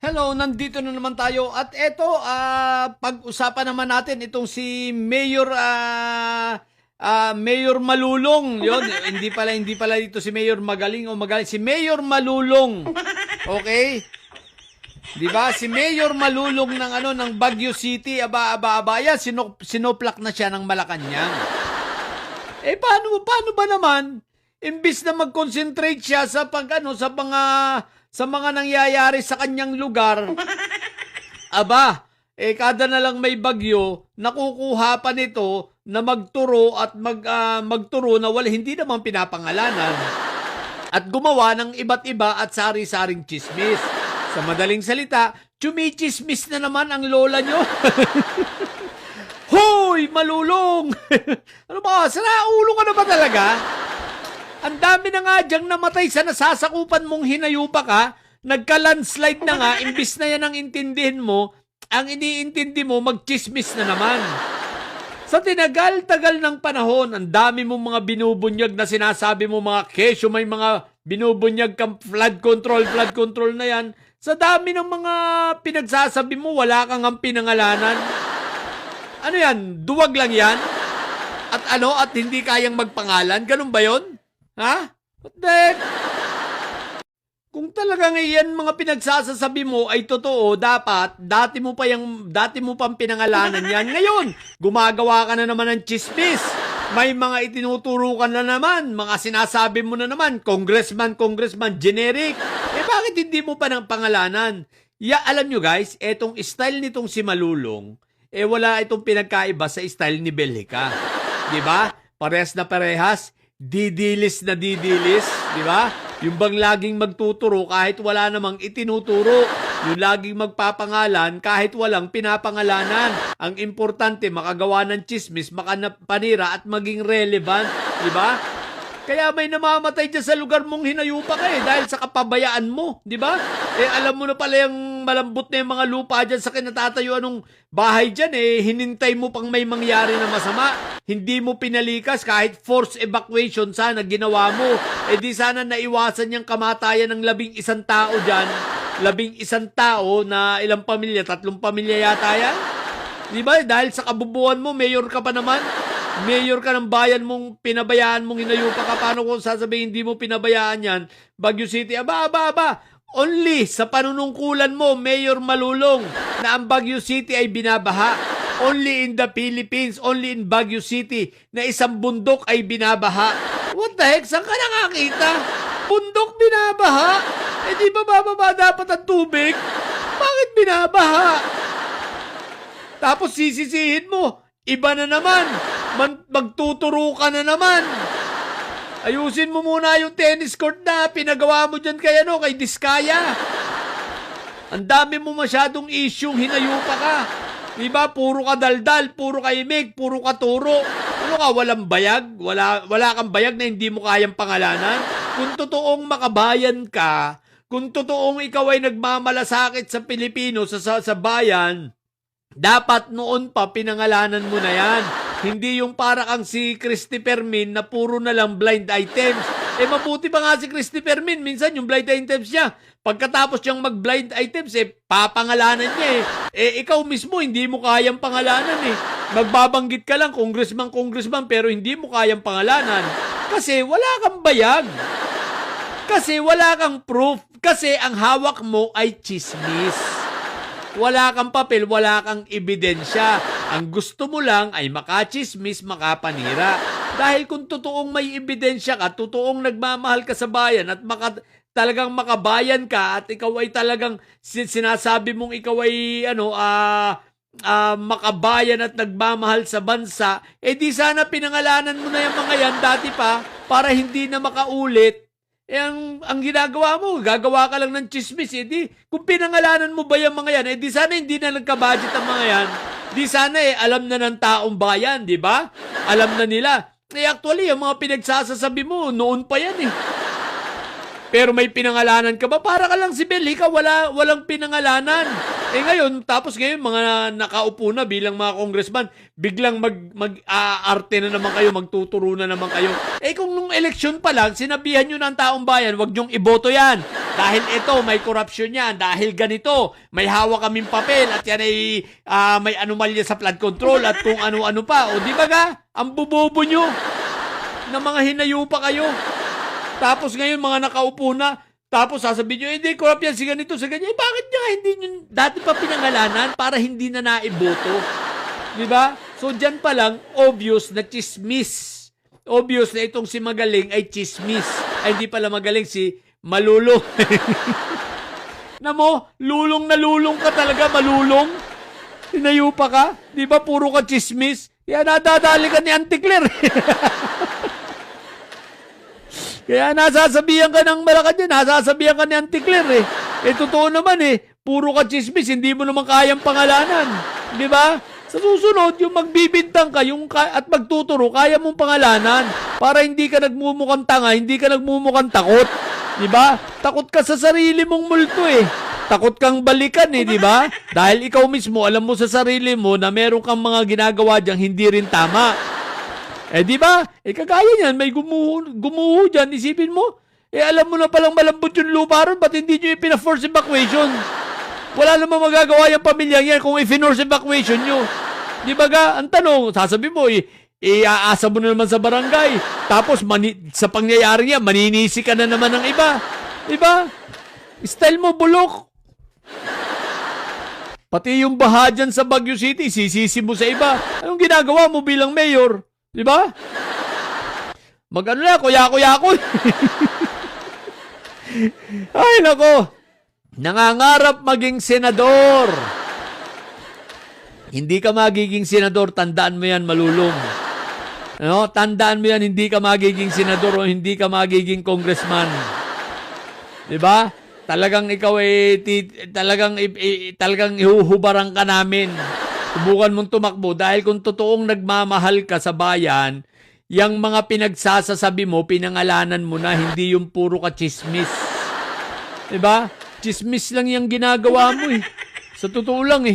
Hello, nandito na naman tayo at eto, pag-usapan naman natin itong si Mayor Malulong. Yon, hindi pala dito si Mayor Magaling o Magaling, si Mayor Malulong. Okay? 'Di ba? Si Mayor Malulong ng Baguio City, yan, sinoplak na siya ng Malacanang. Paano ba naman imbis na mag-concentrate siya sa mga nangyayari sa kanyang lugar, kada na lang may bagyo, nakukuha pa nito na magturo at magturo na hindi naman pinapangalanan at gumawa ng iba't iba at sari-saring chismis. Sa madaling salita, chumichismis na naman ang lola nyo. Hoy, Malulong! Ano ba? Saraulo ka na ba talaga? Ang dami na nga diyang namatay sa nasasakupan mong hinayupa ka, nagka-landslide na nga, imbis na yan ang intindihin mo, ang iniintindi mo, magchismis na naman. Sa tinagal-tagal ng panahon, ang dami mong mga binubunyag na sinasabi mo, mga kesyo, may mga binubunyag kang flood control na yan. Sa dami ng mga pinagsasabi mo, wala kang ang pinangalanan. Ano yan? Duwag lang yan? At hindi kayang magpangalan? Ganun ba yon? Ha? What the heck? Kung talagang iyan mga pinagsasabi mo ay totoo, dapat dati mo pang pinangalanan yan. Ngayon, gumagawa ka na naman ng chismis. May mga itinuturo ka na naman, mga sinasabi mo na naman, congressman, generic. Bakit hindi mo pa ng pangalanan? Alam nyo guys, etong style nitong si Malulong, wala itong pinagkaiba sa style ni Belhica. Diba? Parehas na parehas. Didilis na didilis, di ba? Yung bang laging magtuturo kahit wala namang itinuturo. Yung laging magpapangalan kahit walang pinapangalanan. Ang importante, makagawa ng chismis, makapanira at maging relevant, di ba? Kaya may namamatay dyan sa lugar mong hinayupa ka dahil sa kapabayaan mo, di ba? Alam mo na pala yung malambot na yung mga lupa dyan sa kinatatayuan ng bahay dyan, hinintay mo pang may mangyari na masama. Hindi mo pinalikas kahit forced evacuation sana ginawa mo. Di sana naiwasan yung kamatayan ng 11 tao dyan. 11 tao na ilang pamilya, 3 pamilya yata yan. Di ba? Dahil sa kabubuan mo, mayor ka pa naman. Mayor ka ng bayan mong pinabayaan mong hinayupa ka. Paano kung sasabihin hindi mo pinabayaan yan? Baguio City, only sa panunungkulan mo, Mayor Malulong, na ang Baguio City ay binabaha. Only in the Philippines, only in Baguio City, na isang bundok ay binabaha. What the heck? Saan ka nakakita? Bundok binabaha? Di ba bababa dapat ang tubig? Bakit binabaha? Tapos sisisihin mo, iba na naman. Magtuturo ka na naman. Ayusin mo muna yung tennis court na pinagawa mo dyan kay Diskaya. Ang dami mo masyadong isyung hinayupa ka. Diba? Puro ka daldal, puro ka imig, puro ka turo. Ano ka, walang bayag? Wala kang bayag na hindi mo kayang pangalanan? Kung totoong makabayan ka, kung totoong ikaw ay nagmamalasakit sa Pilipino, sa bayan, dapat noon pa pinangalanan mo na yan. Hindi yung para kang si Christopher Min na puro na lang blind items. Mabuti pa nga si Christopher Min, minsan yung blind items niya. Pagkatapos niyang mag-blind items, papangalanan niya ikaw mismo, hindi mo kayang pangalanan Magbabanggit ka lang, congressman, pero hindi mo kayang pangalanan. Kasi wala kang bayag. Kasi wala kang proof. Kasi ang hawak mo ay chismis. Wala kang papel, wala kang ebidensya. Ang gusto mo lang ay makachismis, makapanira. Dahil kung totoong may ebidensya ka, totoong nagmamahal ka sa bayan at talagang makabayan ka at ikaw ay talagang sinasabi mong ikaw ay makabayan at nagmamahal sa bansa, di sana pinangalanan mo na yung mga yan dati pa para hindi na makaulit. Ang ginagawa mo, gagawa ka lang ng chismis. Kung pinangalanan mo ba yung mga yan, di sana hindi na nagka-budget ang mga yan. Di sana alam na ng taong bayan, di ba? Alam na nila. Actually, yung mga pinagsasasabi mo, noon pa yan Pero may pinangalanan ka ba? Para ka lang si Belhica, walang pinangalanan. Ngayon, tapos ngayon, mga nakaupo na bilang mga congressman, biglang mag-aarte na naman kayo, magtuturo na naman kayo. Kung nung eleksyon pa lang, sinabihan nyo ng taong bayan, wag nyong iboto yan. Dahil ito, may korupsyon yan. Dahil ganito, may hawak kaming papel at yan ay may anomalya sa flood control at kung ano-ano pa. O di ba ga? Ang bubobo nyo na mga hinayupa kayo. Tapos ngayon, mga nakaupo na, tapos sasabihin nyo, hindi, corrupt yan, si ganito, si ganyan. Bakit nga hindi nyo dati pa pinangalanan para hindi na naiboto? Di ba? So, dyan pa lang, obvious na chismis. Obvious na itong si magaling ay chismis. Ay, hindi pala magaling, si malulong. Namo, lulong na lulong ka talaga, malulong. Hinayupa ka. Di ba, puro ka chismis. Kaya nadadali ka ni Auntie Claire. Kaya nasasabihan ka ng Malacanang, nasasabihan ka ni Auntie Claire totoo naman puro ka chismis, hindi mo naman kayang pangalanan. Di ba? Sa susunod, yung magbibintang ka at magtuturo, kaya mong pangalanan para hindi ka nagmumukhang tanga, hindi ka nagmumukhang takot. Di ba? Takot ka sa sarili mong multo Takot kang balikan di ba? Dahil ikaw mismo, alam mo sa sarili mo na meron kang mga ginagawa diyang hindi rin tama. Di ba? Kagaya niyan, may gumuho dyan, isipin mo. Alam mo na palang malambot yung lupa ron, ba't hindi nyo ipina-force evacuation? Wala namang magagawa yung pamilyang yan kung i-force evacuation nyo. Di ba ga? Ang tanong, sasabi mo, iaasa mo na naman sa barangay. Tapos, sa pangyayari niya, maninisi ka na naman ng iba. Di ba? Style mo, bulok. Pati yung baha dyan sa Baguio City, sisisi mo sa iba. Anong ginagawa mo bilang mayor? Di ba? Mag-ano na, kuya-kuya-kuy. Ay, nako. Nangangarap maging senador. Hindi ka magiging senador, tandaan mo yan, malulong. Tandaan mo yan, hindi ka magiging senador o hindi ka magiging congressman. Di ba? Talagang ikaw talagang ihuhubarang ka namin. Subukan mong tumakbo dahil kung totoong nagmamahal ka sa bayan, yung mga pinagsasasabi mo, pinangalanan mo na, hindi yung puro ka chismis. Diba? Chismis lang yung ginagawa mo Sa totoo lang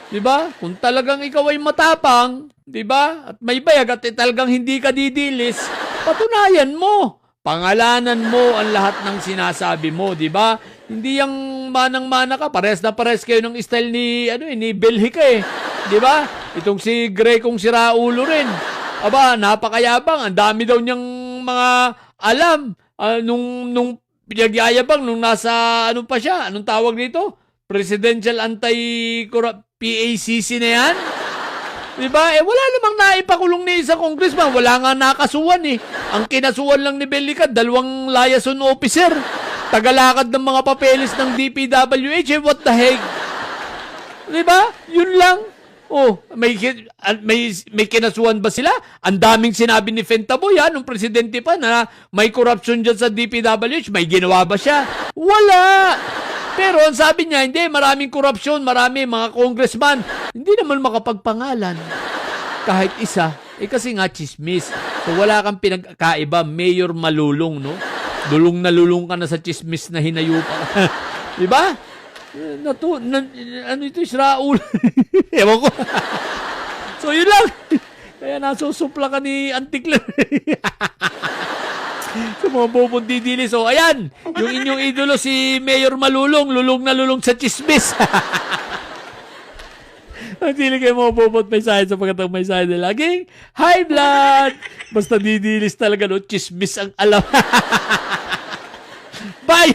Diba? Kung talagang ikaw ay matapang, diba? At may bayag at talagang hindi ka didilis, patunayan mo. Pangalanan mo ang lahat ng sinasabi mo, diba? Hindi yung manang-mana ka, pares na pares kayo ng style ni Belhica Di ba? Itong si Grey kong si Raulo rin. Aba, napakayabang. Ang dami daw niyang mga alam. Nung pinagyayabang, nung nasa, pa siya? Anong tawag nito? Presidential PACC na yan? Di ba? Wala namang naipakulong ni isang congressman. Wala nga nakasuhan Ang kinasuhan lang ni Belhica, 2 liaison officer. Tagalakad ng mga papeles ng DPWH what the heck? Diba? Yun lang. May kinasuhan ba sila? Ang daming sinabi ni Fentabo nung presidente pa na may corruption dyan sa DPWH. May ginawa ba siya? Wala! Pero ang sabi niya, hindi, maraming corruption, marami mga congressman. Hindi naman makapagpangalan. Kahit isa. Kasi nga chismis. So wala kang pinagkaiba, Mayor Malulong, no? Dulong na lulong ka na sa chismis na hinayupa. Diba? Ano ito, Israel? Ewan ko. So, yun lang. Kaya nasusupla ka ni Auntie Claire. Sa mga bobong didili. So, ayan. Yung inyong idolo si Mayor Malulong. Lulong na lulong sa chismis. Ang dili kayo mga bobot may sahid sapagkat ang may sahid na laging high blood. Basta didilis talaga, no? Chismis ang alam. Bye!